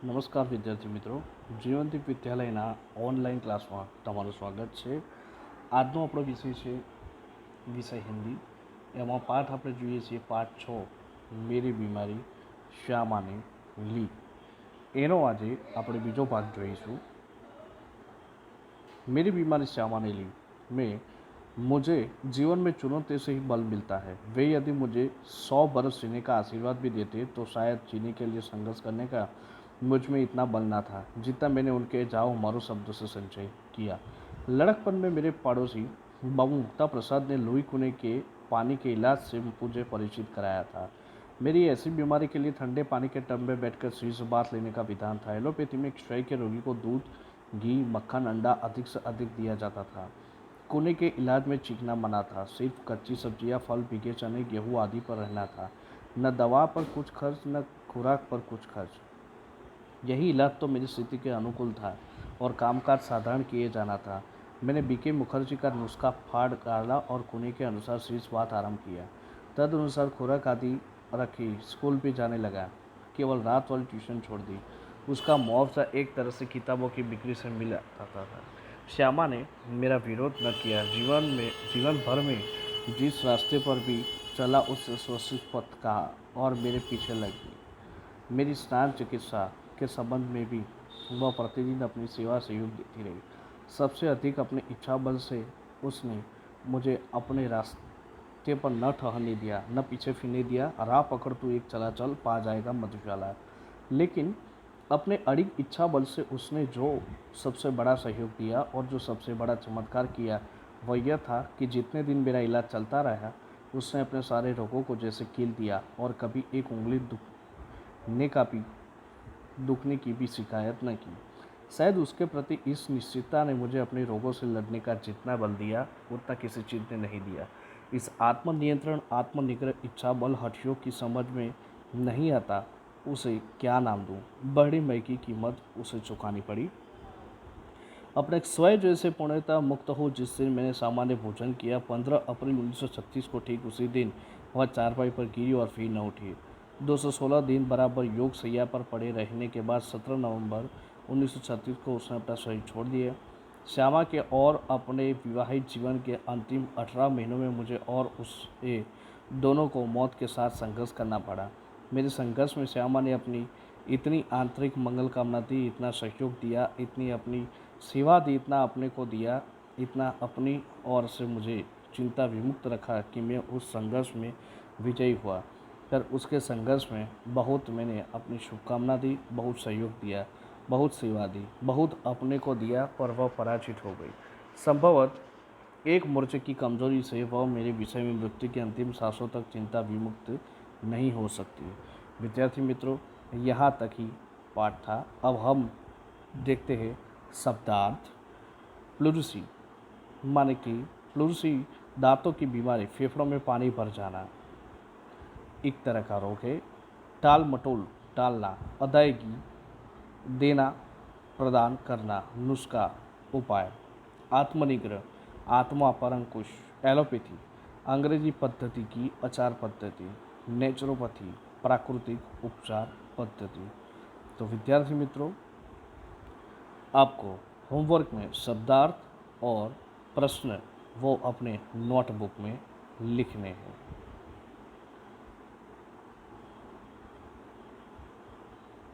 નમસ્કાર વિદ્યાર્થી મિત્રો, જીવનદીપ વિદ્યાલયના ઓનલાઈન ક્લાસમાં તમારું સ્વાગત છે. આજનો આપણો વિષય છે વિષય હિન્દી. એમાં પાઠ આપણે જોઈએ છીએ પાઠ 6 મેરી બીમારી શ્યામાને લી. એનો આજે આપણે બીજો ભાગ જોઈશું. मेरी बीमारी श्यामा ने ली में मुझे जीवन में चुनौती से ही बल मिलता है. वे यदि मुझे 100 बरस जीने का आशीर्वाद भी देते तो शायद जीने के लिए संघर्ष करने का मुझ में इतना बल ना था जितना मैंने उनके जाओ मारो शब्दों से संचय किया. लड़कपन में मेरे पड़ोसी बाबू मुक्ता प्रसाद ने लोई कुएं के पानी के इलाज से मुझे परिचित कराया था. मेरी ऐसी बीमारी के लिए ठंडे पानी के टब में बैठकर सुई से बात लेने का विधान था. एलोपैथी में क्षय के रोगी को दूध, घी, मक्खन, अंडा अधिक से अधिक दिया जाता था. कोने के इलाज में चीखना मना था. सिर्फ कच्ची सब्जियां, फल, भीगे चने, गेहूं आदि पर रहना था. न दवा पर कुछ खर्च, न खुराक पर कुछ खर्च. यही इलाज तो मेरी स्थिति के अनुकूल था और कामकाज साधारण किए जाना था. मैंने बीके मुखर्जी का नुस्खा फाड़ डाला और कोने के अनुसार शीर्ष बात आरंभ किया. तदनुसार खुराक आदि रखी. स्कूल भी जाने लगा. केवल रात वाली ट्यूशन छोड़ दी. उसका मुआवजा एक तरह से किताबों की बिक्री से मिल आता था. श्यामा ने मेरा विरोध न किया. जीवन भर में जिस रास्ते पर भी चला उससे सुरक्षित पथ कहा और मेरे पीछे लगी. मेरी स्नान चिकित्सा के संबंध में भी वह प्रतिदिन अपनी सेवा सहयोग देती रही. सबसे अधिक अपने इच्छा बल से उसने मुझे अपने रास्ते पर न ठहरने दिया, न पीछे फिरने दिया. राह पकड़ तू एक चला चल, पा जाएगा मधुशाला. लेकिन अपने अड़िग इच्छा बल से उसने जो सबसे बड़ा सहयोग दिया और जो सबसे बड़ा चमत्कार किया वह यह था कि जितने दिन मेरा इलाज चलता रहा उसने अपने सारे रोगों को जैसे कील दिया और कभी एक उंगली दुखने की भी शिकायत न की. शायद उसके प्रति इस निश्चितता ने मुझे अपने रोगों से लड़ने का जितना बल दिया उतना किसी चीज़ ने नहीं दिया. इस आत्मनियंत्रण, आत्मनिग्रह, इच्छा बल हठियों की समझ में नहीं आता उसे क्या नाम दूँ. बड़ी मई की कीमत उसे चुकानी पड़ी. अपने स्वयं जैसे पूर्णतः मुक्त हो जिस दिन मैंने सामान्य भोजन किया, 15 अप्रैल 1936 को ठीक उसी दिन वह चारपाई पर गिरी और फिर न उठी. 216 दिन बराबर योग सैया पर पड़े रहने के बाद 17 नवंबर 1936 को उसने अपना शरीर छोड़ दिया. श्यामा के और अपने विवाहित जीवन के अंतिम 18 महीनों में मुझे और उसे दोनों को मौत के साथ संघर्ष करना पड़ा. मेरे संघर्ष में श्यामा ने अपनी इतनी आंतरिक मंगल कामना दी, इतना सहयोग दिया, इतनी अपनी सेवा दी, इतना अपने को दिया, इतना अपनी ओर से मुझे चिंता विमुक्त रखा कि मैं उस संघर्ष में विजयी हुआ. फिर उसके संघर्ष में बहुत मैंने अपनी शुभकामना दी, बहुत सहयोग दिया, बहुत सेवा दी, बहुत अपने को दिया, पर वह पराजित हो गई. संभवतः एक मोर्चे की कमजोरी से वह मेरे विषय में मृत्यु की अंतिम सांसों तक चिंता विमुक्त नहीं हो सकती. विद्यार्थी मित्रों, यहाँ तक ही पाठ था. अब हम देखते हैं शब्दार्थ. प्लूरिसी माने कि प्लूरिसी दांतों की बीमारी, फेफड़ों में पानी भर जाना एक तरह का रोग है. टाल मटोल, टालना, अदायगी, देना, प्रदान करना, नुस्खा, उपाय. आत्मनिग्रह, आत्मा पर अंकुश. एलोपैथी, अंग्रेजी पद्धति की आचार पद्धति. नेचुरोपैथी, प्राकृतिक उपचार पद्धति. तो विद्यार्थी मित्रों, आपको होमवर्क में शब्दार्थ और प्रश्न वो अपने नोटबुक में लिखने हैं.